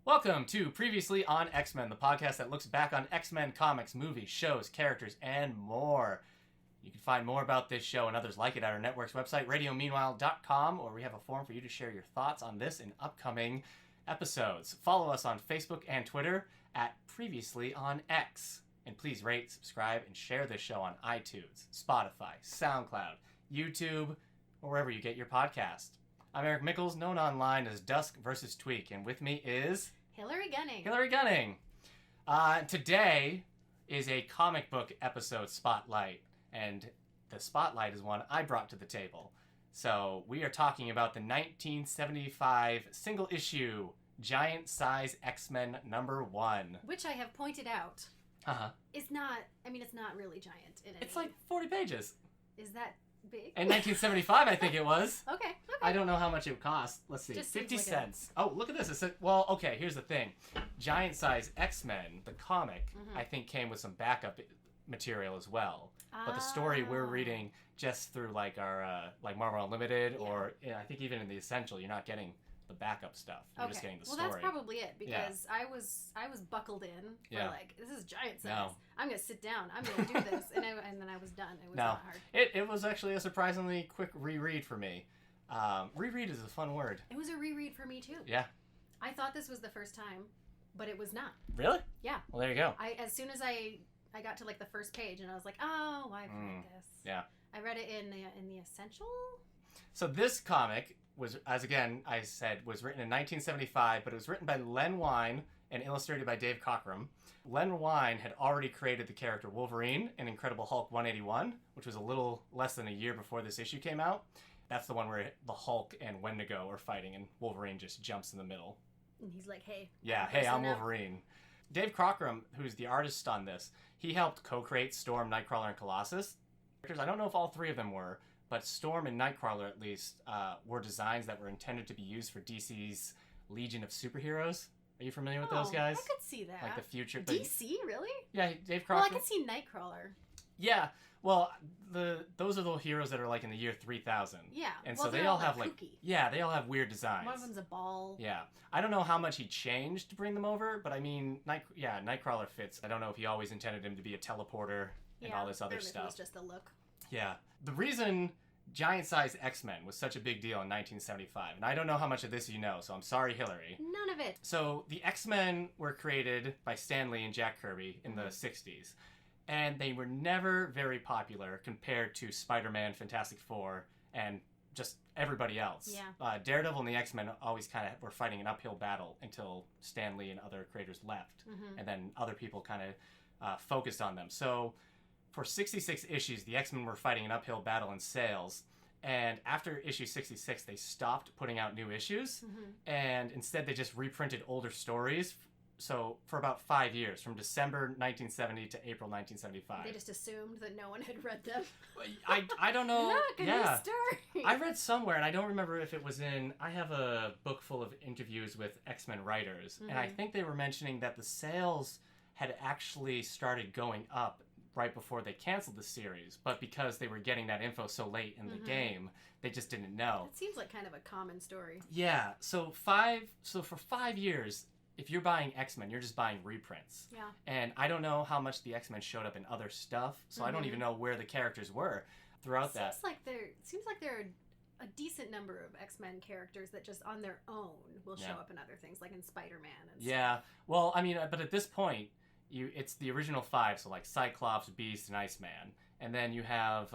Welcome to Previously on X-Men, the podcast that looks back on X-Men comics, movies, shows, characters, and more. You can find more about this show and others like it at our network's website, radiomeanwhile.com, or we have a forum for you to share your thoughts on this and upcoming episodes. Follow us on Facebook and Twitter at Previously on X. And please rate, subscribe, and share this show on iTunes, Spotify, SoundCloud, YouTube, or wherever you get your podcast. I'm Eric Mickles, known online as Dusk vs. Tweak, and with me is... Hilary Gunning. Hilary Gunning. Today is a comic book episode spotlight, and the spotlight is one I brought to the table. So we are talking about the 1975 single issue Giant Size X-Men #1. Which I have pointed out is not, it's not really giant in any... It's like 40 pages. Is that big? In 1975, I think it was. Okay. I don't know how much it would cost. Let's see. Just 50 like cents. Oh, look at this. It said, well, okay, here's the thing. Giant Size X-Men, the comic, I think came with some backup material as well. But the story we're reading just through like our like Marvel Unlimited or I think even in the Essential, you're not getting the backup stuff. You're just getting the story. Well, that's probably it because I was buckled in for like, this is giant size. No. I'm going to sit down. I'm going to do this. And then I was done. It was not hard. It was actually a surprisingly quick reread for me. Reread is a fun word. It was a reread for me too. Yeah. I thought this was the first time, but it was not. Really? Yeah. Well, there you go. As soon as I got to like the first page and I was like, oh, I've read this. Yeah. I read it in the Essential. So this comic was, as again I said, was written in 1975, but it was written by Len Wein and illustrated by Dave Cockrum. Len Wein had already created the character Wolverine in Incredible Hulk 181, which was a little less than a year before this issue came out. That's the one where the Hulk and Wendigo are fighting, and Wolverine just jumps in the middle. And he's like, hey. Yeah, hey, I'm Wolverine. Dave Cockrum, who's the artist on this, he helped co-create Storm, Nightcrawler, and Colossus. I don't know if all three of them were, but Storm and Nightcrawler, at least, were designs that were intended to be used for DC's Legion of Superheroes. Are you familiar with those guys? I could see that. Like the future. DC, really? Yeah, Dave Cockrum. Well, I could see Nightcrawler. Yeah, well, those are the heroes that are like in the year 3000. Yeah, and so they all have like kooky. Yeah, they all have weird designs. One of them's a ball. Yeah, I don't know how much he changed to bring them over, but I mean, Nightcrawler fits. I don't know if he always intended him to be a teleporter and all this other stuff. It was just a look. Yeah, the reason Giant Size X-Men was such a big deal in 1975, and I don't know how much of this you know, so I'm sorry, Hilary. None of it. So the X-Men were created by Stan Lee and Jack Kirby in the 60s. And they were never very popular compared to Spider-Man, Fantastic Four, and just everybody else. Yeah. Daredevil and the X-Men always kind of were fighting an uphill battle until Stan Lee and other creators left. And then other people kind of focused on them. So for 66 issues, the X-Men were fighting an uphill battle in sales. And after issue 66, they stopped putting out new issues. And instead, they just reprinted older stories. So for about 5 years, from December 1970 to April 1975. They just assumed that no one had read them. I don't know. Look, a new story. I read somewhere, and I don't remember if it was in... I have a book full of interviews with X-Men writers, and I think they were mentioning that the sales had actually started going up right before they canceled the series, but because they were getting that info so late in the game, they just didn't know. It seems like kind of a common story. Yeah, so for 5 years... If you're buying X-Men, you're just buying reprints. Yeah. And I don't know how much the X-Men showed up in other stuff, so I don't even know where the characters were throughout that. Seems like there are a decent number of X-Men characters that just on their own will show up in other things, like in Spider-Man and stuff. Well, I mean, but at this point, it's the original 5, so like Cyclops, Beast, and Iceman. And then you have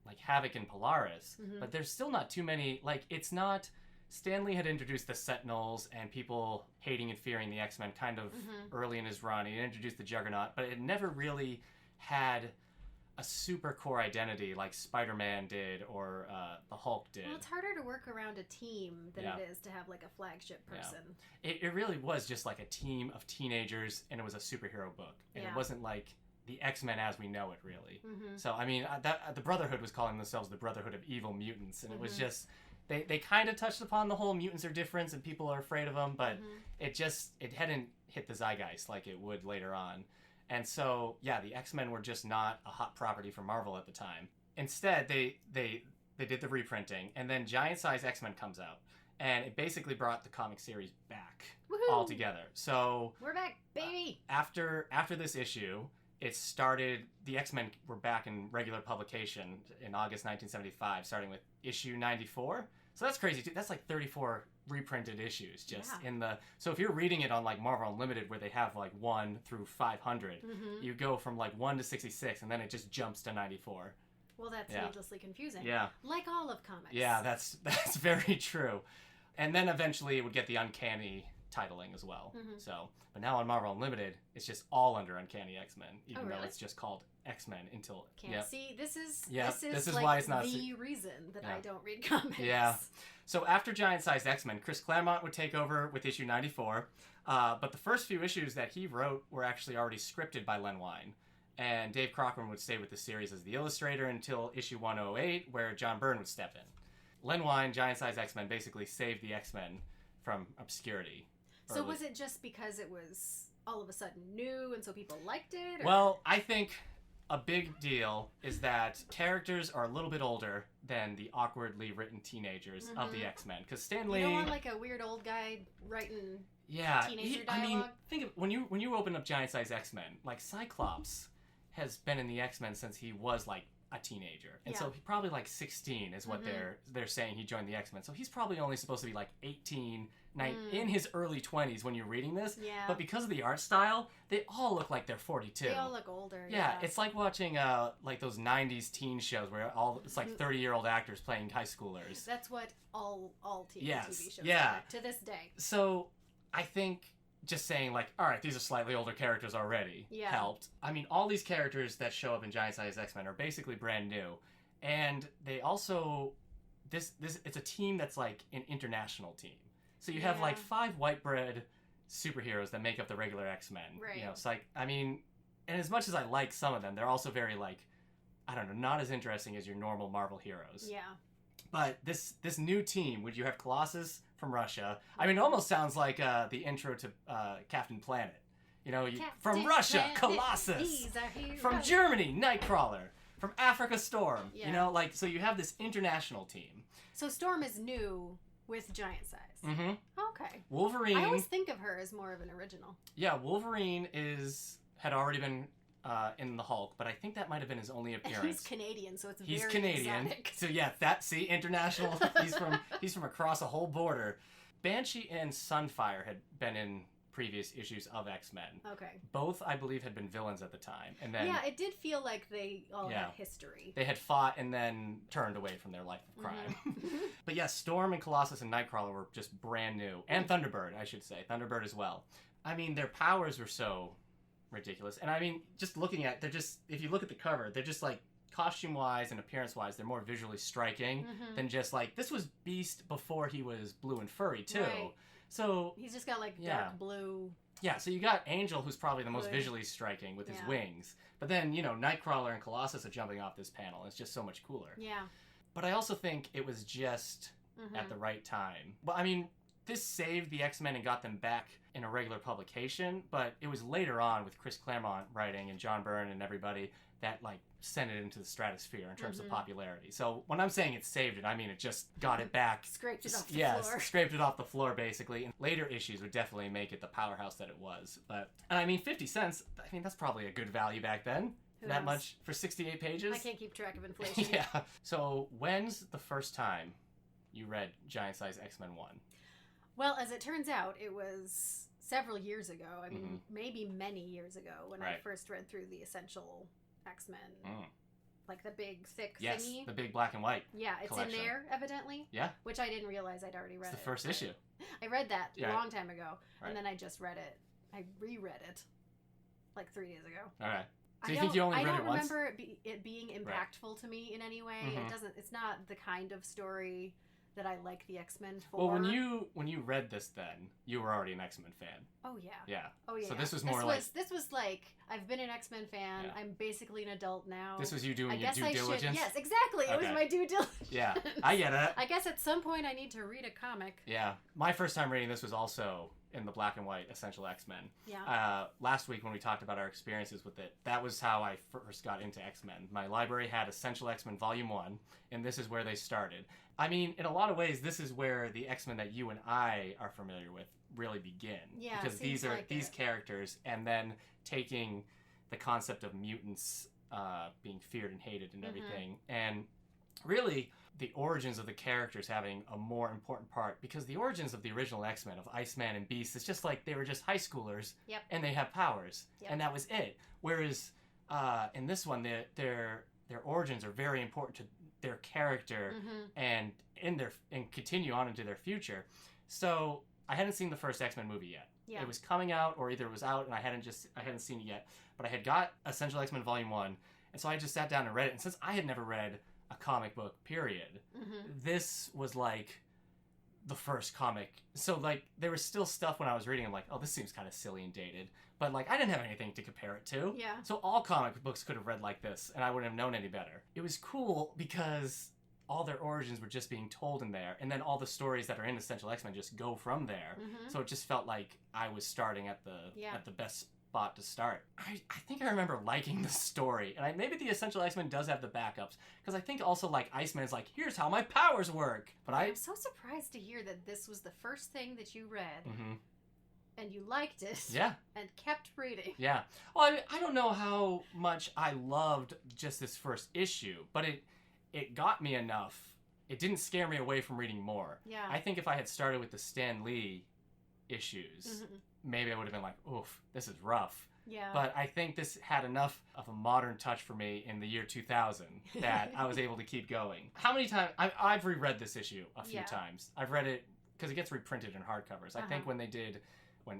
like Havoc and Polaris, but there's still not too many, like it's not... Stan Lee had introduced the Sentinels and people hating and fearing the X-Men kind of early in his run. He introduced the Juggernaut, but it never really had a super core identity like Spider-Man did or the Hulk did. Well, it's harder to work around a team than it is to have like a flagship person. Yeah. It really was just like a team of teenagers, and it was a superhero book. And it wasn't like the X-Men as we know it, really. So, I mean, the Brotherhood was calling themselves the Brotherhood of Evil Mutants, and it was just... They kind of touched upon the whole mutants are different and people are afraid of them, but it hadn't hit the zeitgeist like it would later on. And so, the X-Men were just not a hot property for Marvel at the time. Instead, they did the reprinting, and then Giant Size X-Men comes out, and it basically brought the comic series back. back Woohoo! altogether. So We're back, baby. After this issue, it started. The X-Men were back in regular publication in August 1975, starting with issue 94. So that's crazy too. That's like 34 reprinted issues just in the. So if you're reading it on like Marvel Unlimited, where they have like 1 through 500, you go from like 1 to 66, and then it just jumps to 94. Well, that's needlessly confusing. Yeah. Like all of comics. Yeah, that's very true. And then eventually it would get the Uncanny titling as well. So, but now on Marvel Unlimited, it's just all under Uncanny X-Men, even though it's just called X-Men until. See, this is like why it's not the reason that I don't read comics. Yeah. So after Giant-Sized X-Men, Chris Claremont would take over with issue 94. But the first few issues that he wrote were actually already scripted by Len Wein. And Dave Cockrum would stay with the series as the illustrator until issue 108, where John Byrne would step in. Len Wein, Giant-Sized X-Men, basically saved the X-Men from obscurity. So was it just because it was all of a sudden new and so people liked it? Or? Well, I think a big deal is that characters are a little bit older than the awkwardly written teenagers of the X-Men. Because Stan Lee... You don't want like a weird old guy writing teenager dialogue? I mean, think of when you open up Giant-Sized X-Men, like Cyclops has been in the X-Men since he was like a teenager. And so he probably like 16 is what they're saying he joined the X-Men. So he's probably only supposed to be like 18, in his early 20s when you're reading this. Yeah. But because of the art style, they all look like they're 42. They all look older. Yeah, it's like watching like those 90s teen shows where it's like 30-year-old actors playing high schoolers. That's what all TV shows are to this day. So I think just saying like, all right, these are slightly older characters already helped. I mean, all these characters that show up in Giant-Sized X-Men are basically brand new. And they also this it's a team that's like an international team. So you have like 5 white bread superheroes that make up the regular X-Men. Right. You know, it's like, I mean, and as much as I like some of them, they're also very like, I don't know, not as interesting as your normal Marvel heroes. Yeah. But this new team, would you have Colossus from Russia? I mean, it almost sounds like the intro to Captain Planet. You know, from Russia, Planet, Colossus. From Germany, Nightcrawler. From Africa, Storm. Yeah. You know, like, so you have this international team. So Storm is new with giant size. Mm-hmm. Okay. Wolverine. I always think of her as more of an original. Yeah, Wolverine had already been in the Hulk, but I think that might have been his only appearance. He's Canadian, so it's He's very Canadian. exotic. So yeah, international. he's from across a whole border. Banshee and Sunfire had been in previous issues of X-Men. Okay. Both, I believe, had been villains at the time, and then it did feel like they all had history. They had fought and then turned away from their life of crime. But yeah, Storm and Colossus and Nightcrawler were just brand new, and Thunderbird, I should say, Thunderbird as well. I mean, their powers were so ridiculous, and I mean, just looking at, if you look at the cover, they're just like, costume-wise and appearance-wise, they're more visually striking than just like, this was Beast before he was blue and furry too. Right. So he's just got like dark blue. Yeah, so you got Angel, who's probably the most visually striking with his wings. But then, you know, Nightcrawler and Colossus are jumping off this panel. It's just so much cooler. Yeah. But I also think it was just at the right time. Well, I mean, this saved the X-Men and got them back in a regular publication, but it was later on with Chris Claremont writing and John Byrne and everybody that, like, sent it into the stratosphere in terms of popularity. So when I'm saying it saved it, I mean it just got it back. Scraped it off the floor. Scraped it off the floor, basically. And later issues would definitely make it the powerhouse that it was. But, and I mean, 50 cents, I mean, that's probably a good value back then. Who that knows? Much for 68 pages? I can't keep track of inflation. Yeah. So when's the first time you read Giant Size X-Men 1? Well, as it turns out, it was several years ago. I mean, maybe many years ago when I first read through the Essential X-Men. Like the big, thick thingy. The big black and white. Yeah, it's collection. in there, evidently. Yeah. Which I didn't realize I'd already read It's the first issue. I read that a long time ago, and then I just read it. I reread it like 3 days ago. All right. So you think you only read it once? I don't remember it being impactful to me in any way. It's not the kind of story that I like the X-Men for. Well, when you read this, then you were already an X-Men fan. Oh yeah. Yeah. Oh yeah. So this was more this was like I've been an X-Men fan. Yeah. I'm basically an adult now. This was you doing your due diligence. Yes, exactly. Okay. It was my due diligence. Yeah, I get it. I guess at some point I need to read a comic. Yeah, my first time reading this was also in the black and white Essential X-Men. Yeah. Last week when we talked about our experiences with it, that was how I first got into X-Men. My library had Essential X-Men Volume 1, and this is where they started. I mean, in a lot of ways, this is where the X-Men that you and I are familiar with really begin. Yeah, because these are these characters, and then taking the concept of mutants being feared and hated and everything, and really the origins of the characters having a more important part, because the origins of the original X-Men, of Iceman and Beast, it's just like they were just high schoolers, and they have powers, and that was it. Whereas in this one, their origins are very important to their character and continue on into their future. So I hadn't seen the first X-Men movie yet. Yeah. It was coming out, or either it was out and I hadn't seen it yet. But I had got Essential X-Men Volume 1, and so I just sat down and read it. And since I had never read a comic book, period, this was like the first comic. So like there was still stuff when I was reading, I'm like, oh, this seems kind of silly and dated. But like I didn't have anything to compare it to. Yeah. So all comic books could have read like this, and I wouldn't have known any better. It was cool because all their origins were just being told in there, and then all the stories that are in Essential X-Men just go from there. So it just felt like I was starting at the best spot to start. I think I remember liking the story, and maybe the Essential X-Men does have the backups, because I think also like Iceman's like, here's how my powers work. But I'm so surprised to hear that this was the first thing that you read. And you liked it. Yeah. And kept reading. Yeah. Well, I don't know how much I loved just this first issue, but it got me enough. It didn't scare me away from reading more. Yeah. I think if I had started with the Stan Lee issues, maybe I would have been like, oof, this is rough. Yeah. But I think this had enough of a modern touch for me in the year 2000 that I was able to keep going. How many times? I've reread this issue a few times. I've read it because it gets reprinted in hardcovers. I think when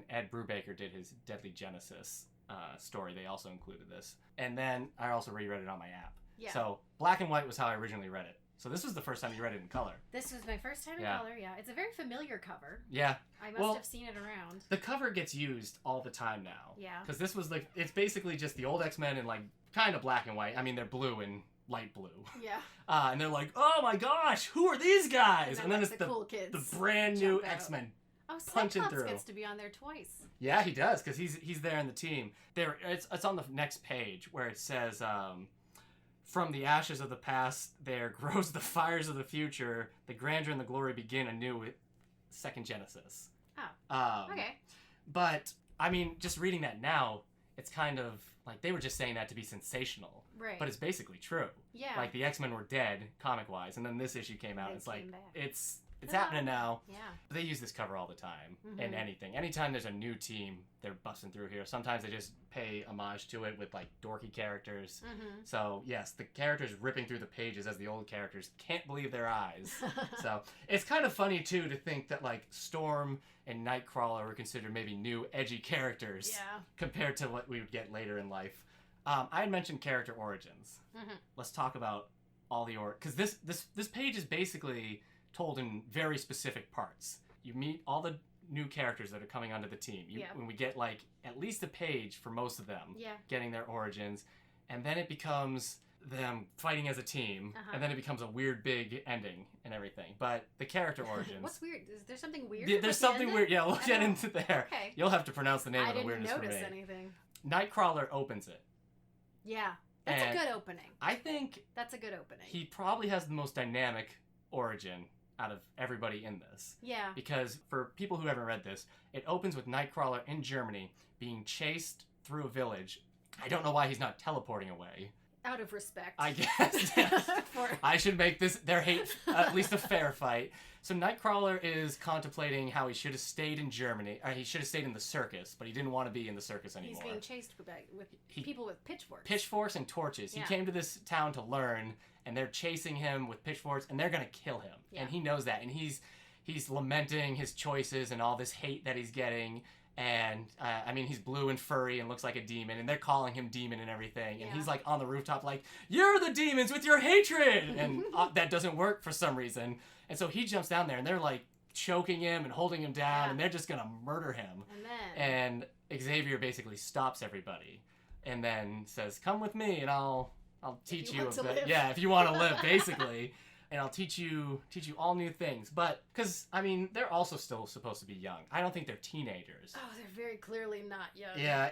Ed Brubaker did his Deadly Genesis story, they also included this. And then I also reread it on my app. Yeah. So black and white was how I originally read it. So this was the first time you read it in color. This was my first time in color, yeah. It's a very familiar cover. Yeah. I must have seen it around. The cover gets used all the time now. Yeah. Because this was it's basically just the old X-Men in like kind of black and white. I mean, they're blue and light blue. Yeah. And they're like, oh my gosh, who are these guys? And then it's the cool kids the brand new X-Men. Oh, punching Cyclops through. Gets to be on there twice. Yeah, he does, because he's there in the team. It's on the next page where it says, from the ashes of the past, there grows the fires of the future. The grandeur and the glory begin anew with Second Genesis. Oh, okay. But, I mean, just reading that now, it's kind of like they were just saying that to be sensational. Right. But it's basically true. Yeah. Like, the X-Men were dead, comic-wise, and then this issue came out. It's like, back. It's happening now. Yeah. They use this cover all the time in anything. Anytime there's a new team, they're busting through here. Sometimes they just pay homage to it with like dorky characters. So yes, the characters ripping through the pages as the old characters can't believe their eyes. So it's kind of funny too to think that like Storm and Nightcrawler were considered maybe new edgy characters compared to what we would get later in life. I had mentioned character origins. Let's talk about all the because this page is basically told in very specific parts. You meet all the new characters that are coming onto the team. When we get like at least a page for most of them, getting their origins, and then it becomes them fighting as a team, and then it becomes a weird big ending and everything. But the character origins. What's weird? Is there something weird? There's something weird. Yeah, we'll get into there. Okay. You'll have to pronounce the name of the weirdness for me. I didn't notice anything. Nightcrawler opens it. Yeah, that's a good opening. I think that's a good opening. He probably has the most dynamic origin out of everybody in this. Yeah. Because for people who haven't read this, it opens with Nightcrawler in Germany being chased through a village. I don't know why he's not teleporting away. Out of respect. I guess. Yes. I should make their hate at least a fair fight. So Nightcrawler is contemplating how he should have stayed in Germany. He should have stayed in the circus, but he didn't want to be in the circus anymore. He's being chased with people with pitchforks. Pitchforks and torches. Yeah. He came to this town to learn, and they're chasing him with pitchforks, and they're going to kill him. Yeah. And he knows that, and he's lamenting his choices and all this hate that he's getting. And, I mean, he's blue and furry and looks like a demon, and they're calling him demon and everything. And he's, like, on the rooftop like, you're the demons with your hatred! And that doesn't work for some reason. And so he jumps down there, and they're, like, choking him and holding him down, and they're just gonna murder him. And Xavier basically stops everybody and then says, come with me, and I'll teach you a bit. Yeah, if you want to live, basically. and I'll teach you all new things. But because I mean, they're also still supposed to be young. I don't think they're teenagers. Oh, they're very clearly not young. Yeah,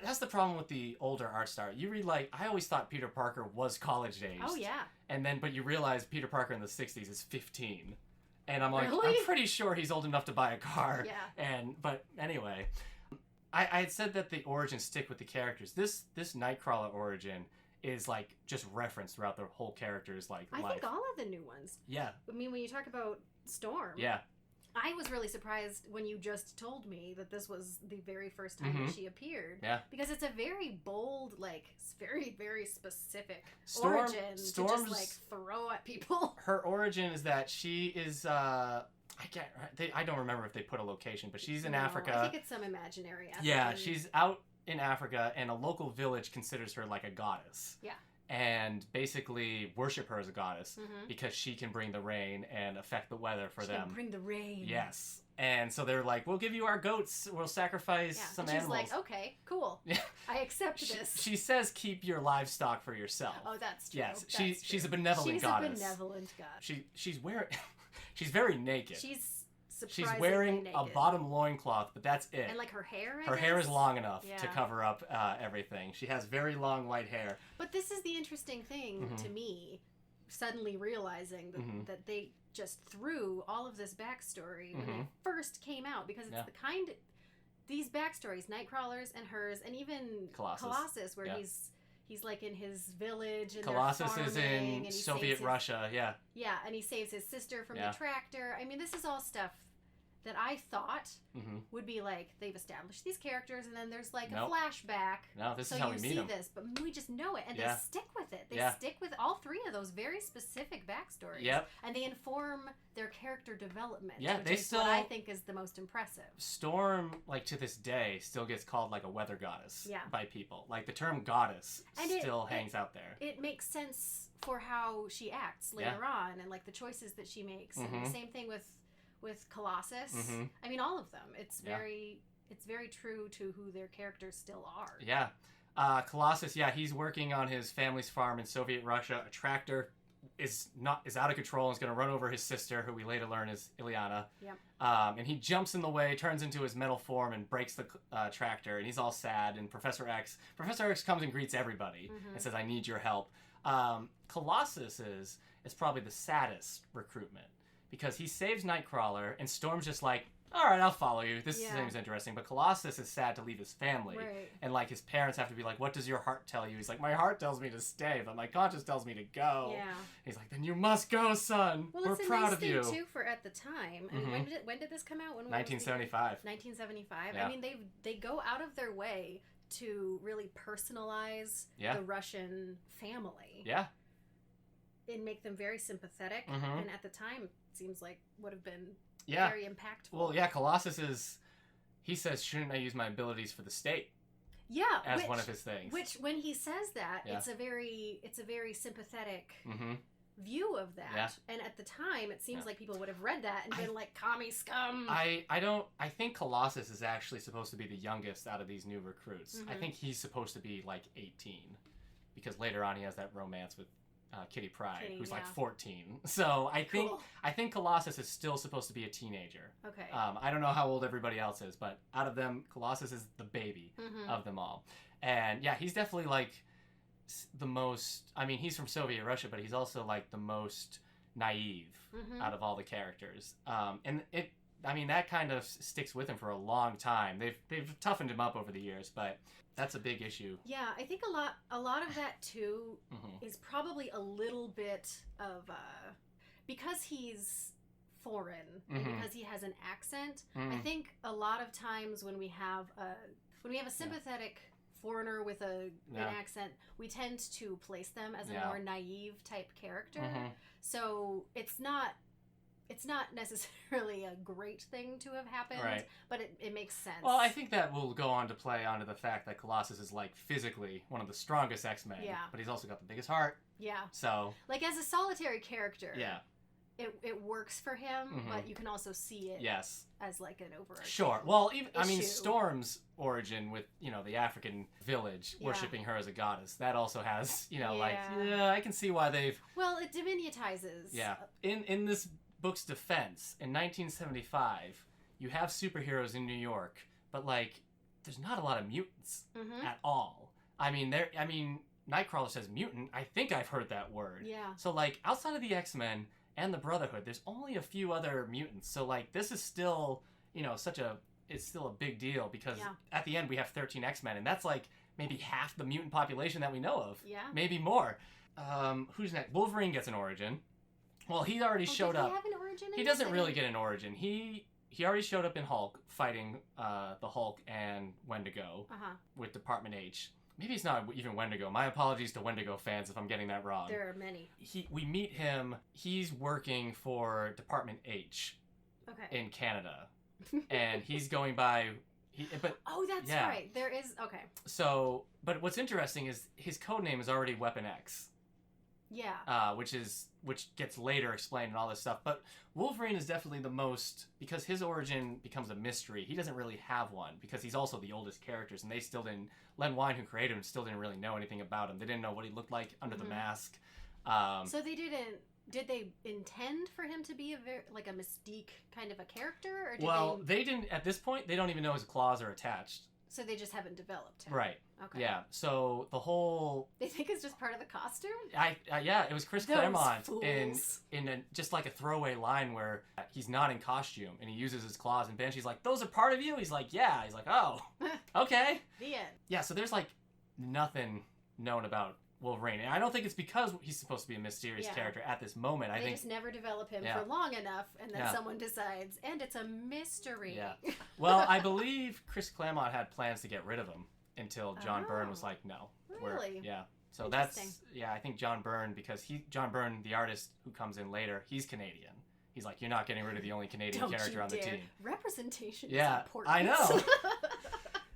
that's the problem with the older art style. You read I always thought Peter Parker was college aged. Oh yeah. And then, but you realize Peter Parker in the 60s is 15. And I'm like, really? I'm pretty sure he's old enough to buy a car. Yeah. But anyway, I had said that the origins stick with the characters. This Nightcrawler origin is just referenced throughout the whole character's life. I think all of the new ones. Yeah. I mean, when you talk about Storm. Yeah. I was really surprised when you just told me that this was the very first time that she appeared. Yeah. Because it's a very bold, very, very specific origin to just throw at people. Her origin is that she is I don't remember if they put a location, but she's in Africa. I think it's some imaginary African. Yeah, she's out in Africa, and a local village considers her like a goddess. Yeah. And basically worship her as a goddess because she can bring the rain and affect the weather for them. She can bring the rain. Yes. And so they're like, we'll give you our goats. We'll sacrifice some animals. She's like, okay, cool. Yeah. I accept this. She says keep your livestock for yourself. Oh, that's true. Yes. She's a benevolent goddess. She's a benevolent goddess. She's wearing... She's very naked. She's wearing naked. a bottom loincloth, but that's it. And her hair, Her hair is long enough to cover up everything. She has very long white hair. But this is the interesting thing to me, suddenly realizing that they just threw all of this backstory when they first came out, because it's the kind of... These backstories, Nightcrawler's and hers, and even Colossus where he's in his village and Colossus is in Soviet Russia, yeah. Yeah, and he saves his sister from the tractor. I mean, this is all stuff that I thought would be they've established these characters, and then there's a flashback. No, this is how we meet them. So you see this, but we just know it, and they stick with it. They stick with all three of those very specific backstories. Yep. And they inform their character development, which is what I think is the most impressive. Storm, to this day, still gets called a weather goddess by people. The term goddess still hangs out there. It makes sense for how she acts later on, and the choices that she makes. And the same thing with Colossus. I mean, all of them. It's very true to who their characters still are. Yeah. Colossus, he's working on his family's farm in Soviet Russia. A tractor is out of control and is going to run over his sister, who we later learn is Ileana. Yep. And he jumps in the way, turns into his metal form, and breaks the tractor. And he's all sad. And Professor X comes and greets everybody and says, "I need your help." Colossus is probably the saddest recruitment, because he saves Nightcrawler, and Storm's just like, all right, I'll follow you. This seems interesting. But Colossus is sad to leave his family. Right. And his parents have to be like, what does your heart tell you? He's like, my heart tells me to stay, but my conscience tells me to go. Yeah. He's like, then you must go, son. Well, We're proud of you. It's a nice thing, too, for at the time. I mean, when did this come out? 1975. 1975. Yeah. I mean, they go out of their way to really personalize the Russian family. Yeah. And make them very sympathetic. And at the time, it seems would have been very impactful. Well, Colossus he says, shouldn't I use my abilities for the state? Yeah. As one of his things. Which, when he says that, it's a very sympathetic view of that. Yeah. And at the time, it seems like people would have read that and been like, commie scum. I think Colossus is actually supposed to be the youngest out of these new recruits. I think he's supposed to be 18. Because later on he has that romance with Kitty Pryde, who's 14. So I think Colossus is still supposed to be a teenager. Okay. I don't know how old everybody else is, but out of them, Colossus is the baby of them all. And he's definitely the most. I mean, he's from Soviet Russia, but he's also the most naive out of all the characters. And that kind of sticks with him for a long time. They've toughened him up over the years, but that's a big issue. Yeah, I think a lot of that too is probably a little bit of because he's foreign and because he has an accent. I think a lot of times when we have a sympathetic foreigner with an accent, we tend to place them as a more naive type character. So it's not necessarily a great thing to have happened, but it makes sense. Well, I think that will go on to play onto the fact that Colossus is physically one of the strongest X-Men, but he's also got the biggest heart. Yeah. So as a solitary character. Yeah. it works for him, but you can also see it as like an overarching Sure. Well, even issue. I mean, Storm's origin with, the African village worshipping her as a goddess, that also has, I can see why they've... Well, it diminutizes. Yeah. In this book's defense, in 1975, you have superheroes in New York, but, like, there's not a lot of mutants at all. I mean, Nightcrawler says mutant. I think I've heard that word. Yeah. So, like, outside of the X-Men and the Brotherhood, there's only a few other mutants. So, like, this is still, it's still a big deal because at the end we have 13 X-Men, and that's, like, maybe half the mutant population that we know of. Yeah. Maybe more. Who's next? Wolverine gets an origin. Well, he already showed up. Does he have an origin? He doesn't really get an origin. He already showed up in Hulk, fighting the Hulk and Wendigo with Department H. Maybe it's not even Wendigo. My apologies to Wendigo fans if I'm getting that wrong. There are many. We meet him. He's working for Department H in Canada. And he's going by... oh, that's right. There is... Okay. So, but what's interesting is his code name is already Weapon X. Yeah. Which gets later explained and all this stuff. But Wolverine is definitely the most, because his origin becomes a mystery. He doesn't really have one because he's also the oldest characters, and they still didn't. Len Wein, who created him, still didn't really know anything about him. They didn't know what he looked like under the mask. So they didn't. Did they intend for him to be like a Mystique kind of a character, or did they didn't. At this point, they don't even know his claws are attached. So they just haven't developed him. Right. Okay. Yeah. So the whole... They think it's just part of the costume? It was Chris Claremont in just like a throwaway line where he's not in costume and he uses his claws, and Banshee's like, "Those are part of you?" He's like, "Yeah." He's like, "Oh, okay." The end. Yeah. So there's like nothing known about Wolverine, and I don't think it's because he's supposed to be a mysterious character at this moment. I think they just never develop him for long enough, and then someone decides, and it's a mystery. Yeah. Well, I believe Chris Claremont had plans to get rid of him until John Byrne was like, "No." Really? Yeah. So that's I think John Byrne, because John Byrne, the artist who comes in later, he's Canadian. He's like, "You're not getting rid of the only Canadian character on the team." Representation is important. I know.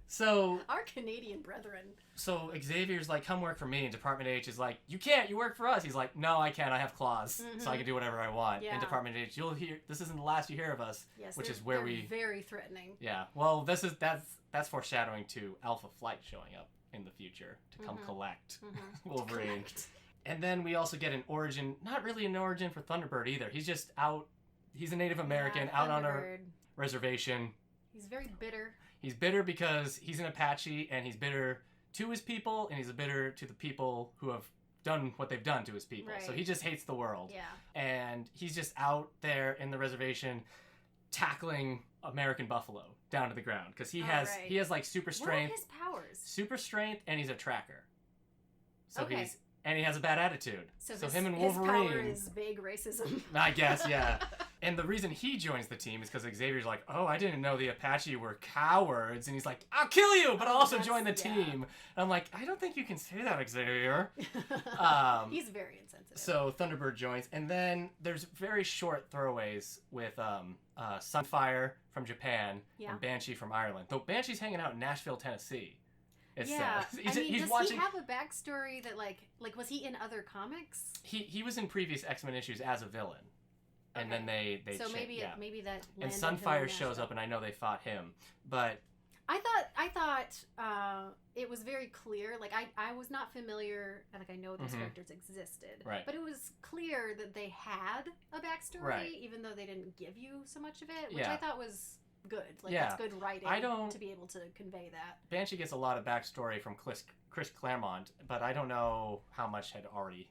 So our Canadian brethren. So Xavier's like, "Come work for me," and Department H is like, "You can't. You work for us." He's like, "No, I can't. I have claws, so I can do whatever I want." Yeah. And Department H, "You'll hear. This isn't the last you hear of us." Yes, which is where we very threatening. Yeah. Well, that's foreshadowing to Alpha Flight showing up in the future to come collect Wolverine. Correct. And then we also get an origin. Not really an origin for Thunderbird either. He's just out. He's a Native American out on a reservation. He's very bitter. He's bitter because he's an Apache, and he's bitter to his people, and he's bitter to the people who have done what they've done to his people. Right. So he just hates the world. Yeah. And he's just out there in the reservation tackling American buffalo down to the ground because he has like super strength. What are his powers? Super strength, and he's a tracker. So he has a bad attitude. So him and Wolverine. His power is vague racism. I guess, yeah. And the reason he joins the team is because Xavier's like, "Oh, I didn't know the Apache were cowards," and he's like, "I'll kill you, but I'll also join the team." And I'm like, I don't think you can say that, Xavier. He's very insensitive. So Thunderbird joins, and then there's very short throwaways with Sunfire from Japan and Banshee from Ireland. Though Banshee's hanging out in Nashville, Tennessee. He's does he have a backstory that like was he in other comics? He was in previous X-Men issues as a villain. And then they so maybe that and Sunfire shows up, and I know they fought him, but I thought it was very clear. Like I was not familiar. Like I know those characters existed, right? But it was clear that they had a backstory, even though they didn't give you so much of it, which I thought was good. Like that's good writing. To be able to convey that. Banshee gets a lot of backstory from Chris Claremont, but I don't know how much had already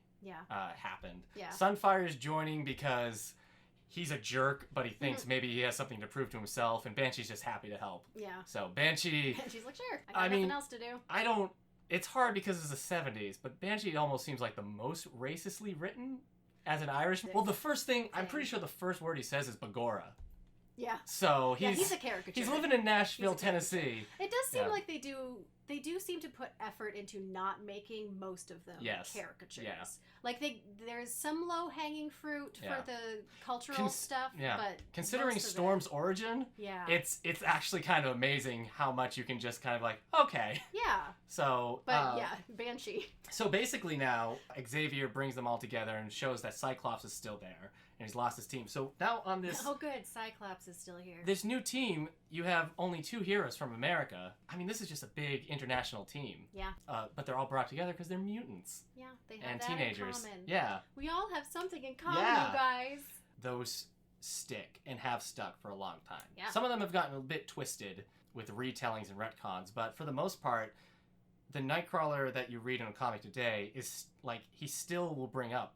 happened. Yeah. Sunfire is joining because he's a jerk, but he thinks maybe he has something to prove to himself, and Banshee's just happy to help. Yeah. So Banshee's like, sure, I got nothing else to do. It's hard because it's the 70s, but Banshee almost seems like the most racistly written as an Irishman. Well, the first thing, I'm pretty sure the first word he says is Begorra. Yeah. So he's a caricature. He's living in Nashville, Tennessee. It does seem like they do seem to put effort into not making most of them caricatures. Yeah. Like there's some low-hanging fruit for the cultural stuff, but considering Storm's origin, it's actually kind of amazing how much you can just kind of like, okay. Yeah. So Banshee. So basically now Xavier brings them all together and shows that Cyclops is still there. and he's lost his team. So now on this... Oh, good. Cyclops is still here. This new team, you have only 2 heroes from America. I mean, this is just a big international team. Yeah. But they're all brought together because they're mutants. Yeah, they have and that teenagers. in common. Yeah. We all have something in common, Yeah. you guys. Those stick and have stuck for a long time. Yeah. Some of them have gotten a bit twisted with retellings and retcons, but for the most part, the Nightcrawler that you read in a comic today is like, he still will bring up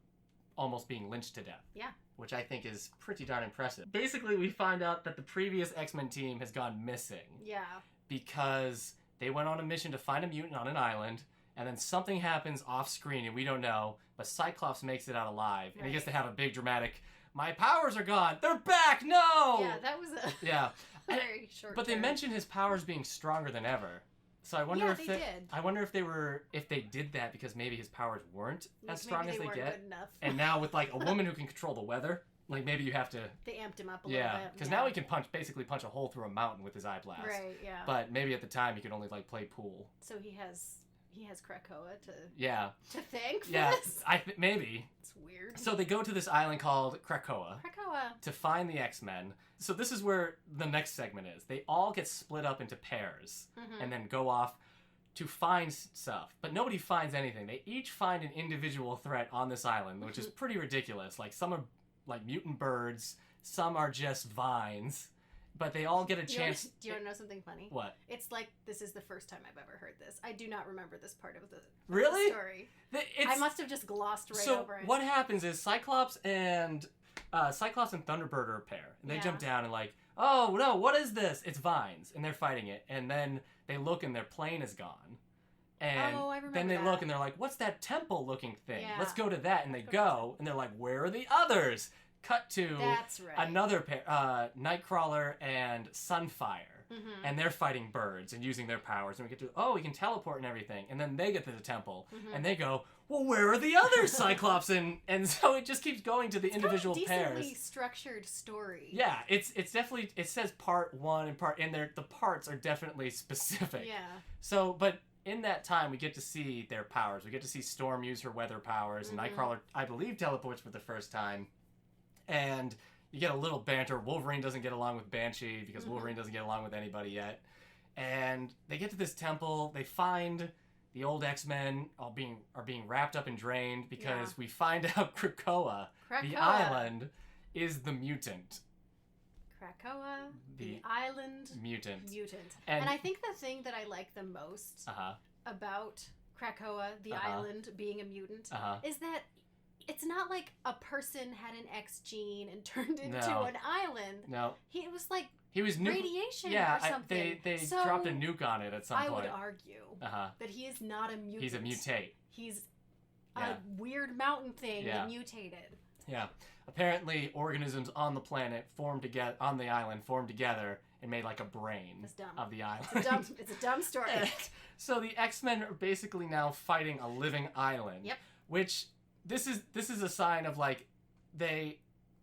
almost being lynched to death. Yeah. Which I think is pretty darn impressive. Basically, we find out that the previous X-Men team has gone missing. Yeah. Because they went on a mission to find a mutant on an island, and then something happens off screen and we don't know, but Cyclops makes it out alive, and he gets to have a big dramatic, my powers are gone, they're back, no! Yeah, that was a very short But they mentioned his powers being stronger than ever. So I wonder I wonder if they did that because maybe his powers weren't as strong as they get. Good enough. And now with like a woman who can control the weather, like maybe you have to... They amped him up a little bit. Because now he can basically punch a hole through a mountain with his eye blast. Right, yeah. But maybe at the time he could only like play pool. So he has Krakoa to thank for this? Maybe. It's weird. So they go to this island called Krakoa. Krakoa. To find the X-Men. So this is where the next segment is. They all get split up into pairs and then go off to find stuff. But nobody finds anything. They each find an individual threat on this island, which is pretty ridiculous. Like some are like mutant birds, some are just vines. But they all get a chance... Do you want to know something funny? What? It's like, this is the first time I've ever heard this. I do not remember this part of the story. I must have just glossed over it. So what happens is Cyclops and Thunderbird are a pair. And they jump down and like, oh no, what is this? It's vines. And they're fighting it. And then they look and their plane is gone. And then they look and they're like, what's that temple looking thing? Yeah. Let's go to that. And they go and they're like, where are the others? Cut to another pair, Nightcrawler and Sunfire. And they're fighting birds and using their powers. And we get to, we can teleport and everything. And then they get to the temple. And they go, well, where are the others, Cyclops? and so it just keeps going to the individual pairs. It's pairs. a decently structured story. Yeah, it's definitely, it says part 1 and part, and the parts are definitely specific. Yeah. So, but in that time, we get to see their powers. We get to see Storm use her weather powers. And Nightcrawler, I believe, teleports for the first time. And you get a little banter. Wolverine doesn't get along with Banshee because Wolverine doesn't get along with anybody yet. And they get to this temple. They find the old X-Men are being wrapped up and drained because we find out Krakoa, the island, is the mutant. Krakoa, the island mutant. And I think the thing that I like the most about Krakoa, the island, being a mutant, is that it's not like a person had an X gene and turned into an island. No. He was like radiation or something. They dropped a nuke on it at some point. I would argue that he is not a mutant. He's a mutate. He's a weird mountain thing that mutated. Yeah. Apparently, organisms on the planet on the island formed together and made like a brain of the island. It's a dumb story. So the X-Men are basically now fighting a living island. Yep. Which this is a sign of like they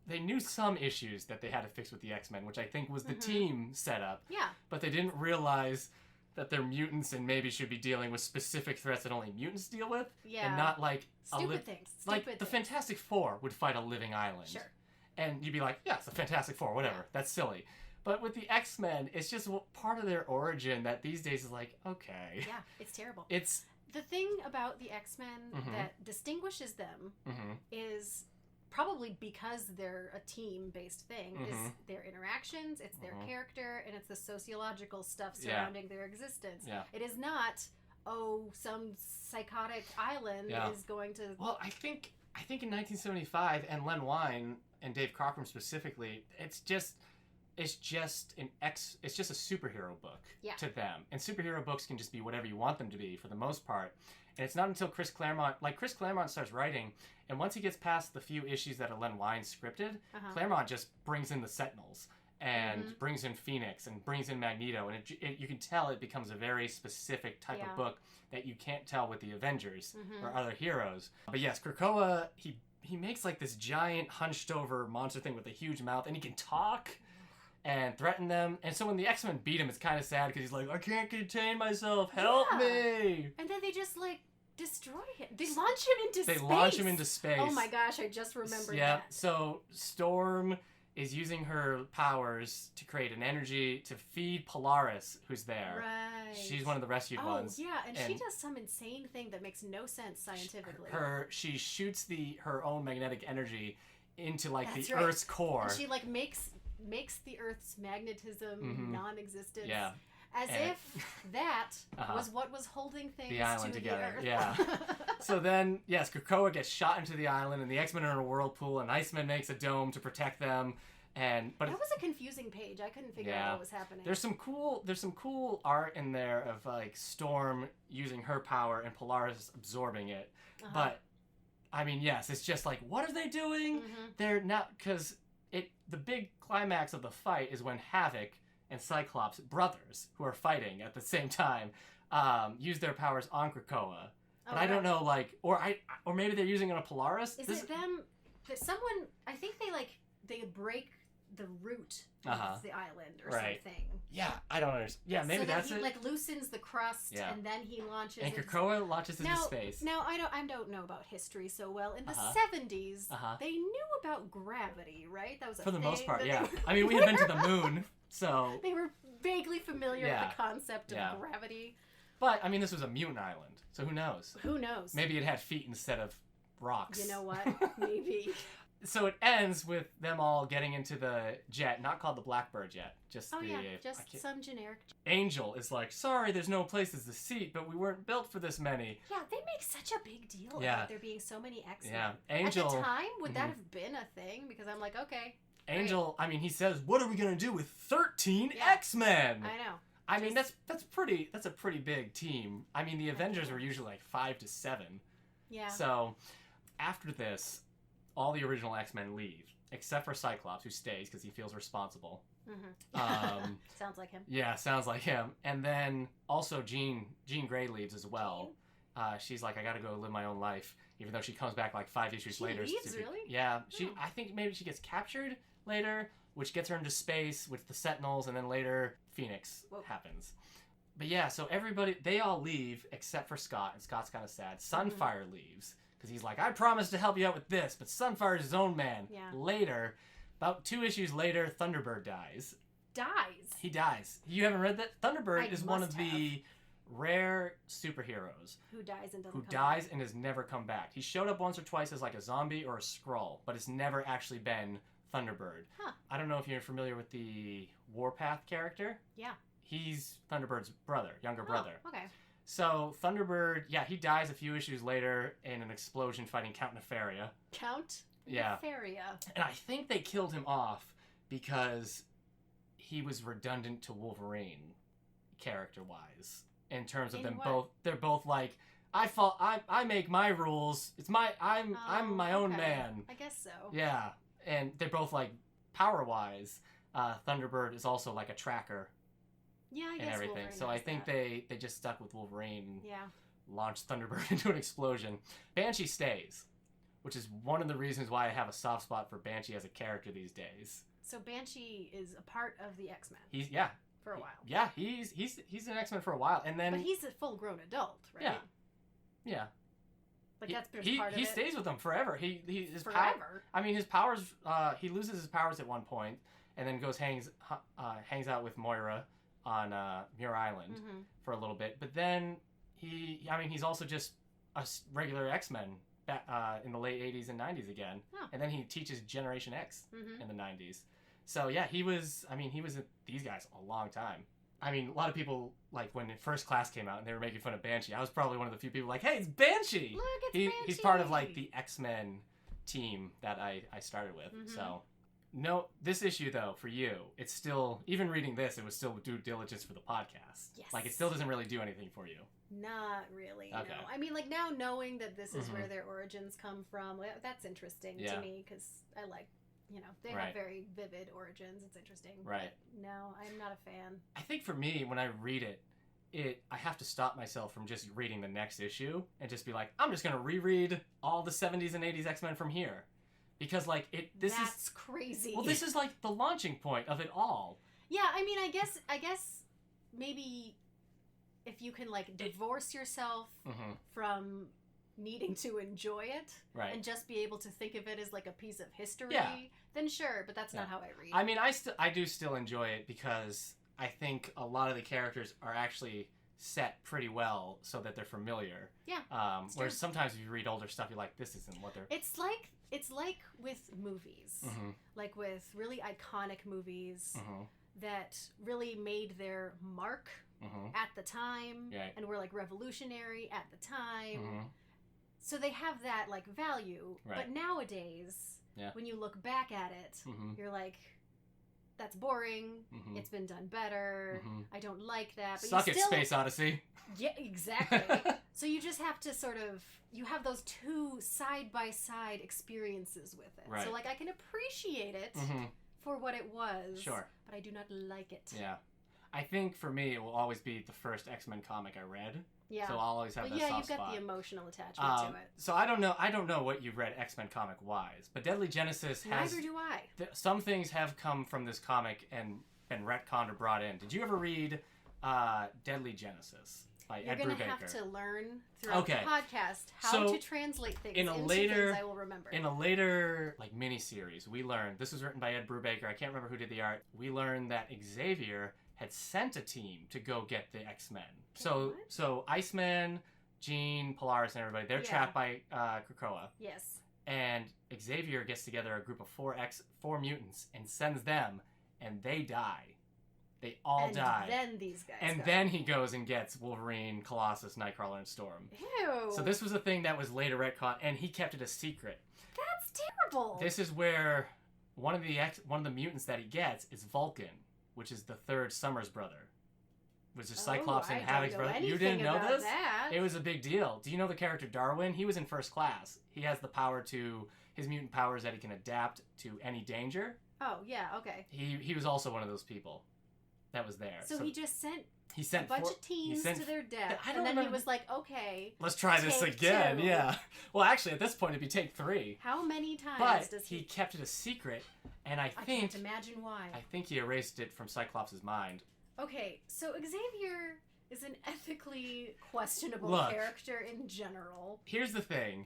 knew some issues that they had to fix with the X-Men, which I think was the team setup. Yeah. But they didn't realize that they're mutants and maybe should be dealing with specific threats that only mutants deal with. Yeah. And not like stupid things. The Fantastic Four would fight a living island. Sure. And you'd be like, yeah, it's the Fantastic Four, whatever. Yeah. That's silly. But with the X-Men, it's just part of their origin that these days is like, okay. Yeah, it's terrible. It's the thing about the X-Men that distinguishes them is probably because they're a team-based thing, is their interactions, it's their character, and it's the sociological stuff surrounding their existence. Yeah. It is not, some psychotic island is going to... Well, I think in 1975, and Len Wein and Dave Cockrum specifically, it's just a superhero book to them. And superhero books can just be whatever you want them to be for the most part. And it's not until Chris Claremont starts writing, and once he gets past the few issues that are Len Wein scripted, Claremont just brings in the Sentinels and brings in Phoenix and brings in Magneto, and you can tell it becomes a very specific type of book that you can't tell with the Avengers or other heroes. But yes, Krakoa, he makes like this giant hunched over monster thing with a huge mouth, and he can talk and threaten them. And so when the X-Men beat him, it's kind of sad because he's like, I can't contain myself, help me. And then they just like destroy him. They launch him into space. They launch him into space. Oh my gosh, I just remembered yeah, that. So Storm is using her powers to create an energy to feed Polaris, who's there. Right. She's one of the rescued ones. Oh, yeah, and she does some insane thing that makes no sense scientifically. She shoots her own magnetic energy into, like, That's the right. Earth's core. And she, like, makes the Earth's magnetism non-existent. Yeah. As if that was what was holding things the island to together. the Earth. Yeah. So then, yes, Krakoa gets shot into the island, and the X-Men are in a whirlpool, and Iceman makes a dome to protect them. But that was a confusing page. I couldn't figure out what was happening. There's some cool art in there of, like, Storm using her power and Polaris absorbing it. But I mean, yes, it's just like, what are they doing? They're not, because the big climax of the fight is when Havoc and Cyclops, brothers who are fighting at the same time, use their powers on Krakoa. But I don't know, like, or maybe they're using it on Polaris. Is it them? Someone, I think they break the root of the island or something. Yeah, I don't understand. Yeah, maybe so that's he, it. Like, loosens the crust, and then he launches. And Krakoa launches into space. Now I don't know about history so well. In the 70s, they knew about gravity, right? That was for the most part. Yeah, I mean, we had been to the moon, so they were vaguely familiar with the concept of gravity. But I mean, this was a mutant island, so who knows? Who knows? Maybe it had feet instead of rocks. You know what? Maybe. So it ends with them all getting into the jet, not called the Blackbird jet, just just some generic. Angel is like, sorry, there's no places to seat, but we weren't built for this many. Yeah, they make such a big deal about there being so many X-Men. Yeah, Angel. At the time, would that have been a thing? Because I'm like, okay. Angel, I mean, he says, what are we gonna do with 13 X-Men? I know. I mean, that's a pretty big team. I mean, the Avengers were usually like 5 to 7. Yeah. So after this, all the original X-Men leave, except for Cyclops, who stays because he feels responsible. Sounds like him. Yeah, sounds like him. And then also Jean Grey leaves as well. She's like, I gotta go live my own life, even though she comes back like 5 issues later. She leaves, really? Yeah. I think maybe she gets captured later, which gets her into space with the Sentinels, and then later Phoenix happens. But yeah, so they all leave except for Scott, and Scott's kind of sad. Sunfire leaves. Because he's like, I promised to help you out with this, but Sunfire's his own man. Yeah. Later, about 2 issues later, Thunderbird dies. He dies. You haven't read that? Thunderbird is one of the rare superheroes who dies and has never come back. He showed up once or twice as like a zombie or a Skrull, but it's never actually been Thunderbird. I don't know if you're familiar with the Warpath character. Yeah. He's Thunderbird's younger brother. Okay. So Thunderbird, he dies a few issues later in an explosion fighting Count Nefaria. Nefaria. And I think they killed him off because he was redundant to Wolverine, character-wise. In terms of they're both like, I make my rules. I'm my own man. I guess so. Yeah, and they're both like power-wise. Thunderbird is also like a tracker. Yeah, I guess and everything. Wolverine So I think they just stuck with Wolverine and yeah. launched Thunderbird into an explosion. Banshee stays, which is one of the reasons why I have a soft spot for Banshee as a character these days. So Banshee is a part of the X-Men. He's for a while. Yeah, he's an X-Men for a while, and then but he's a full-grown adult, right? Yeah, yeah. Like that's part of it. He stays with them forever. His forever. His powers. He loses his powers at one point, and then hangs out with Moira on Muir Island for a little bit. But then he's also just a regular X-Men in the late 80s and 90s again. Oh. And then he teaches Generation X in the 90s. So yeah, he was with these guys a long time. I mean, a lot of people, like, when First Class came out and they were making fun of Banshee, I was probably one of the few people like, hey, it's Banshee! Look, it's Banshee! He's part of, like, the X-Men team that I started with, so... No, this issue, though, for you, it's still, even reading this, it was still due diligence for the podcast. Yes. Like, it still doesn't really do anything for you. Not really, okay. No. I mean, like, now knowing that this is where their origins come from, that's interesting to me, because I like, they have very vivid origins. It's interesting. Right. No, I'm not a fan. I think for me, when I read I have to stop myself from just reading the next issue and just be like, I'm just going to reread all the 70s and 80s X-Men from here. Because, like, that's crazy. Well, this is, like, the launching point of it all. Yeah, I mean, I guess maybe if you can like divorce yourself from needing to enjoy it and just be able to think of it as like a piece of history, then sure, but that's not how I read. I mean, I do still enjoy it because I think a lot of the characters are actually set pretty well so that they're familiar. Yeah. Whereas sometimes if you read older stuff, you're like, this isn't what they're... It's like with movies. Like with really iconic movies that really made their mark at the time and were like revolutionary at the time. So they have that like value. But nowadays, when you look back at it, you're like, that's boring. It's been done better. I don't like that. But Suck it, Space Odyssey. Yeah, exactly. So you just have to sort of, you have those two side-by-side experiences with it. Right. So like I can appreciate it for what it was. Sure. But I do not like it. Yeah. I think for me, it will always be the first X-Men comic I read. Yeah. So I'll always have that soft spot. Yeah, you've got the emotional attachment to it. So I don't know what you've read X-Men comic-wise, but Deadly Genesis has... Neither do I. Some things have come from this comic and been retconned or brought in. Did you ever read Deadly Genesis by Ed Brubaker? You're going to have to learn throughout the podcast how to translate things into things I will remember. In a later like mini-series, we learned... This was written by Ed Brubaker. I can't remember who did the art. We learned that Xavier had sent a team to go get the X-Men. So Iceman, Jean, Polaris, and everybody, they're trapped by Krakoa. Yes. And Xavier gets together a group of four mutants and sends them, and they die. They all die. And then these guys And then he goes and gets Wolverine, Colossus, Nightcrawler, and Storm. Ew. So this was a thing that was later retconned, and he kept it a secret. That's terrible. This is where one of the mutants that he gets is Vulcan, which is the third Summers brother. Which is Cyclops and Havoc's brother. You didn't know this? That. It was a big deal. Do you know the character Darwin? He was in First Class. He has the power to... His mutant power is that he can adapt to any danger. Oh, yeah, okay. He was also one of those people that was there. So he just sent a bunch of teens to their death. And then he was like, okay... Let's try this again. 2. Yeah. Well, actually, at this point, it'd be take 3. How many times does he kept it a secret, and I can't imagine why. I think he erased it from Cyclops' mind. Okay, so Xavier is an ethically questionable character in general. Here's the thing.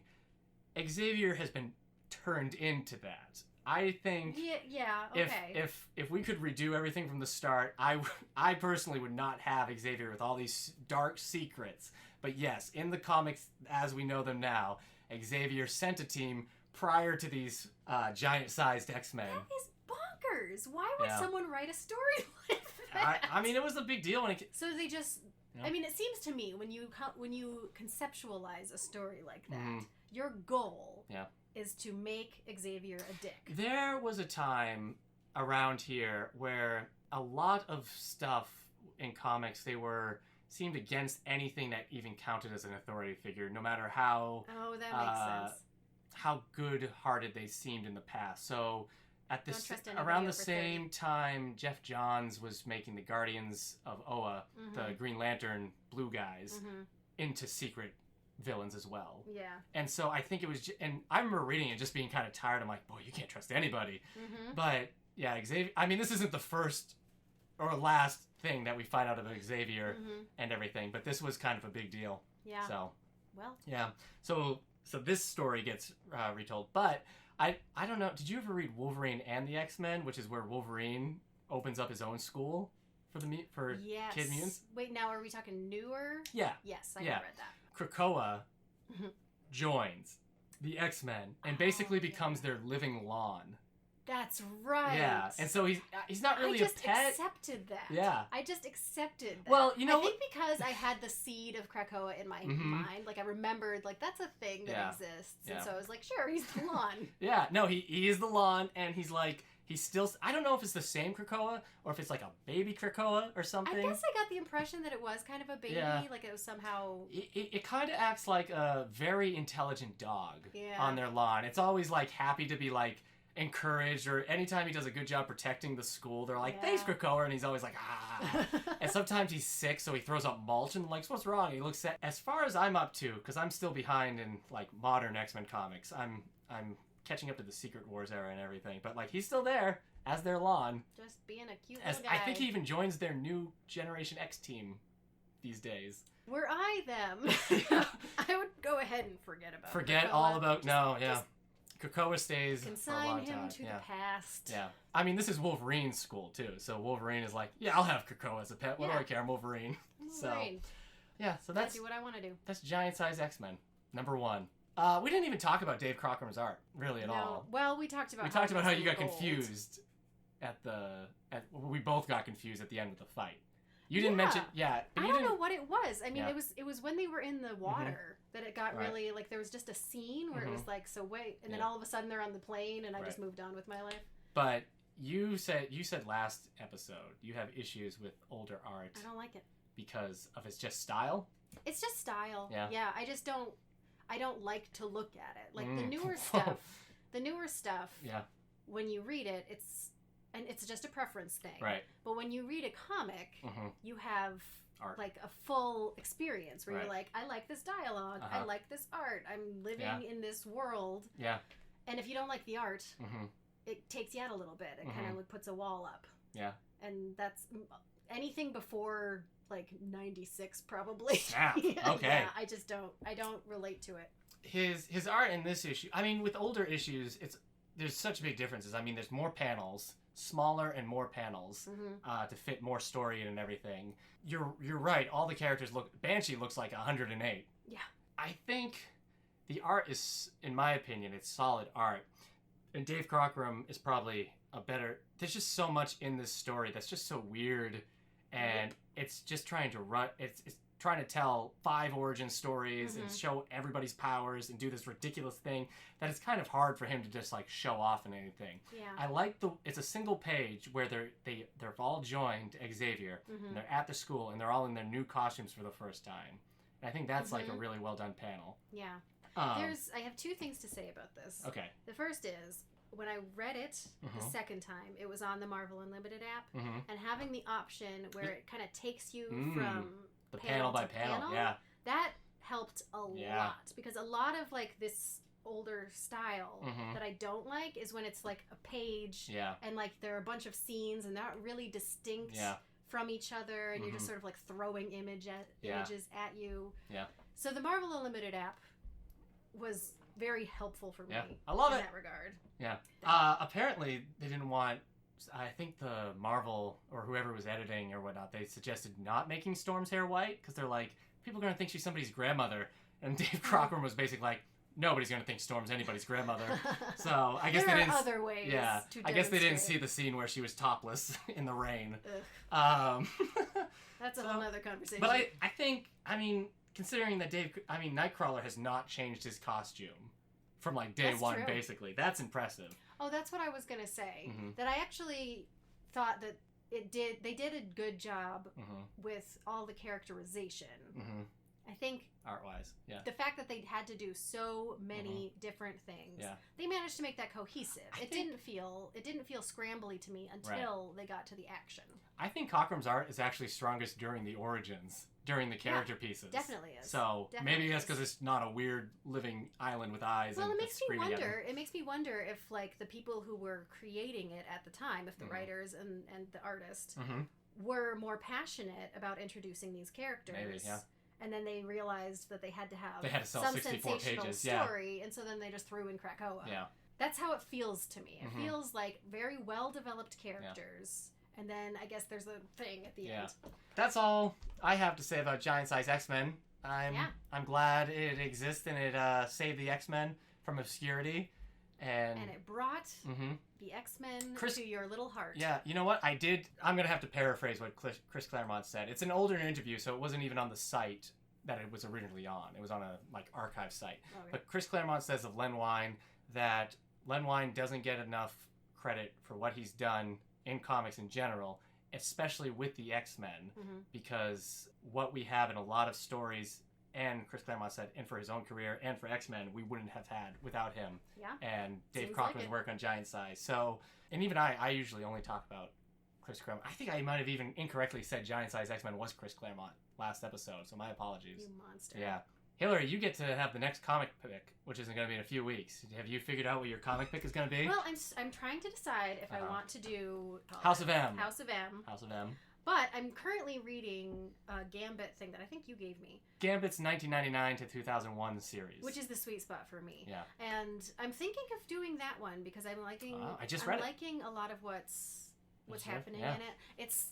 Xavier has been turned into that. I think if we could redo everything from the start, I personally would not have Xavier with all these dark secrets. But yes, in the comics as we know them now, Xavier sent a team prior to these giant-sized X-Men. That is bonkers. Why would someone write a story like that? I mean, it was a big deal when it... So they just... I mean, it seems to me, when you conceptualize a story like that, your goal is to make Xavier a dick. There was a time around here where a lot of stuff in comics, seemed against anything that even counted as an authority figure, no matter how... Oh, that makes sense. How good-hearted they seemed in the past. So... around the same time, Jeff Johns was making the Guardians of Oa, the Green Lantern blue guys, into secret villains as well. Yeah. And so I think it was... and I remember reading it just being kind of tired. I'm like, boy, you can't trust anybody. But, yeah, Xavier... I mean, this isn't the first or last thing that we find out of Xavier and everything, but this was kind of a big deal. Yeah. So... Well... Yeah. So this story gets retold, but... I don't know. Did you ever read Wolverine and the X-Men, which is where Wolverine opens up his own school for kid mutants? Wait, now are we talking newer? Yeah. Yes, I read that. Krakoa joins the X-Men and basically becomes their living lawn. That's right. Yeah, and so he's not really a pet. I just accepted that. Yeah. I just accepted that. Well, you know... I think because I had the seed of Krakoa in my mind, like I remembered, like that's a thing that exists. Yeah. And so I was like, sure, he's the lawn. Yeah, no, he is the lawn, and he's like... He's still... I don't know if it's the same Krakoa, or if it's like a baby Krakoa or something. I guess I got the impression that it was kind of a baby, like it was somehow... It kind of acts like a very intelligent dog on their lawn. It's always like happy to be like... encouraged, or anytime he does a good job protecting the school, they're like, thanks, Krakoa, and he's always like, ah. And sometimes he's sick, so he throws up mulch, and like, what's wrong? He looks sad. As far as I'm up to, because I'm still behind in like modern X-Men comics, I'm catching up to the Secret Wars era and everything, but like, he's still there as their lawn, just being a cute little guy. I think he even joins their new Generation X team these days. Were I them, I would go ahead and forget about all about Krakoa stays consign for a long him time. to the past. Yeah. I mean, this is Wolverine's school, too. So Wolverine is like, yeah, I'll have Krakoa as a pet. What do I care? I'm Wolverine. Wolverine. So that's... do what I want to do. That's Giant Size X-Men, number 1. We didn't even talk about Dave Crocker's art, really, at all. Well, we talked about how you got confused we both got confused at the end of the fight. You didn't mention, but I don't know what it was. I mean, it was when they were in the water that it got really, like, there was just a scene where it was like, so wait, and then all of a sudden they're on the plane, and I just moved on with my life. But you said last episode you have issues with older art. I don't like it. Because of its just style? It's just style. Yeah. I just don't like to look at it. Like the newer stuff, when you read it, it's just a preference thing. Right. But when you read a comic, you have art. Like a full experience where you're like, I like this dialogue, I like this art, I'm living in this world. Yeah. And if you don't like the art, it takes you out a little bit. It kind of puts a wall up. Yeah. And that's anything before like 96 probably. Snap. Okay. Yeah, I don't relate to it. His art in this issue, I mean, with older issues, there's such big differences. I mean, there's more panels, smaller and more panels to fit more story in and everything. You're right. All the characters Banshee looks like 108. Yeah. I think the art is, in my opinion, it's solid art. And Dave Cockrum is probably there's just so much in this story that's just so weird. And it's just trying to it's trying to tell 5 origin stories and show everybody's powers and do this ridiculous thing that it's kind of hard for him to just like show off in anything. Yeah. I like it's a single page where they're all joined Xavier and they're at the school and they're all in their new costumes for the first time. And I think that's like a really well done panel. Yeah. I have 2 things to say about this. Okay. The first is, when I read it the second time, it was on the Marvel Unlimited app, and having the option where it kind of takes you from the panel by panel, that helped a lot, because a lot of like this older style that I don't like is when it's like a page and like there are a bunch of scenes and they're not really distinct from each other, and you're just sort of like throwing images at you. Yeah. So the Marvel Unlimited app was very helpful for me. I love in it. that regard. Yeah. Apparently they didn't want, I think the Marvel or whoever was editing or whatnot, they suggested not making Storm's hair white because they're like, people are going to think she's somebody's grandmother. And Dave Cockrum was basically like, nobody's going to think Storm's anybody's grandmother. So I guess there are other ways. Yeah. To I guess they didn't see the scene where she was topless in the rain. That's a whole other conversation. But I think, I mean, considering that Nightcrawler has not changed his costume from like day one, basically. That's impressive. Oh, that's what I was gonna say. That I actually thought that they did a good job with all the characterization. I think art-wise, the fact that they had to do so many different things, they managed to make that cohesive. It didn't feel scrambly to me until they got to the action. I think Cockrum's art is actually strongest during the origins, during the character pieces. Definitely is. So maybe that's because it's not a weird living island with eyes. Well, and it makes me wonder if like the people who were creating it at the time, if the writers and the artist were more passionate about introducing these characters. Maybe, and then they realized that they had to sell some 64 sensational pages, story, and so then they just threw in Krakoa. Yeah. That's how it feels to me. It feels like very well-developed characters, and then I guess there's a thing at the end. That's all I have to say about Giant Size X-Men. I'm glad it exists and it saved the X-Men from obscurity. And it brought the X-Men to your little heart. Yeah, you know what? I'm going to have to paraphrase what Chris Claremont said. It's an older interview, so it wasn't even on the site that it was originally on. It was on a archive site. Okay. But Chris Claremont says of Len Wein that Len Wein doesn't get enough credit for what he's done in comics in general, especially with the X-Men, because what we have in a lot of stories, and Chris Claremont said, and for his own career and for X-Men, we wouldn't have had without him. Yeah. And Dave Crocker's work on Giant Size. So, and even I usually only talk about Chris Claremont. I think I might have even incorrectly said Giant Size X-Men was Chris Claremont last episode, so my apologies. You monster. Yeah. Hilary, you get to have the next comic pick, which isn't going to be in a few weeks. Have you figured out what your comic pick is going to be? Well, I'm trying to decide if I want to do House of M. House of M. House of M. But I'm currently reading a Gambit thing that I think you gave me. Gambit's 1999 to 2001 series. Which is the sweet spot for me. Yeah. And I'm thinking of doing that one because I'm liking liking a lot of what's happening in it.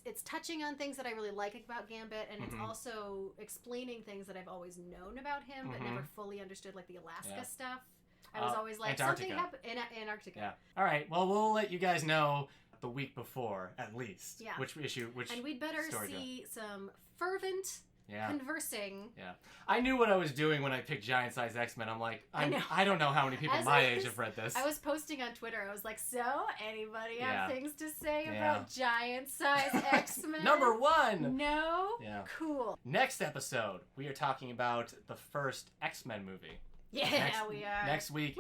It's touching on things that I really like about Gambit, and it's also explaining things that I've always known about him but never fully understood, like the Alaska stuff. I was always like, Antarctica. something happened in Antarctica. Yeah. All right. Well, we'll let you guys know the week before, at least. Yeah. Which and we'd better see some fervent conversing. Yeah. I knew what I was doing when I picked Giant Size X-Men. I'm like, I don't know how many people my age have read this. I was posting on Twitter. I was like, so, anybody have things to say about Giant Size X-Men? Number 1! No? Yeah. Cool. Next episode, we are talking about the first X-Men movie. Yeah, we are. Next week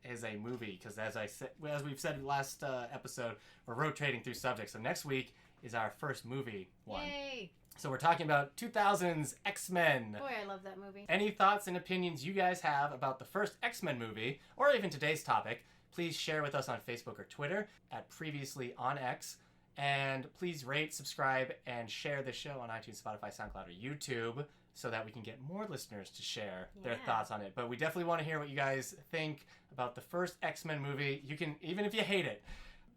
is a movie, because as we've said in the last episode, we're rotating through subjects. So next week is our first movie one. Yay! So we're talking about 2000's X-Men. Boy, I love that movie. Any thoughts and opinions you guys have about the first X-Men movie, or even today's topic, please share with us on Facebook or Twitter at Previously on X. And please rate, subscribe, and share the show on iTunes, Spotify, SoundCloud, or YouTube, so that we can get more listeners to share their thoughts on it. But we definitely want to hear what you guys think about the first X-Men movie. You can, even if you hate it,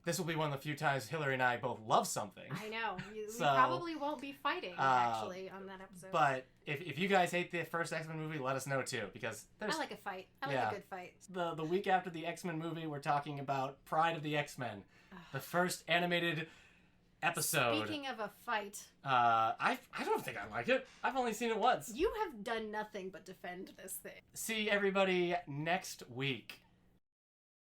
this will be one of the few times Hilary and I both love something. I know. We probably won't be fighting, actually, on that episode. But if you guys hate the first X-Men movie, let us know, too, because there's... I like a fight. I like a good fight. The week after the X-Men movie, we're talking about Pride of the X-Men, the first animated episode. Speaking of a fight, I don't think I like it. I've only seen it once. You have done nothing but defend this thing. See everybody next week.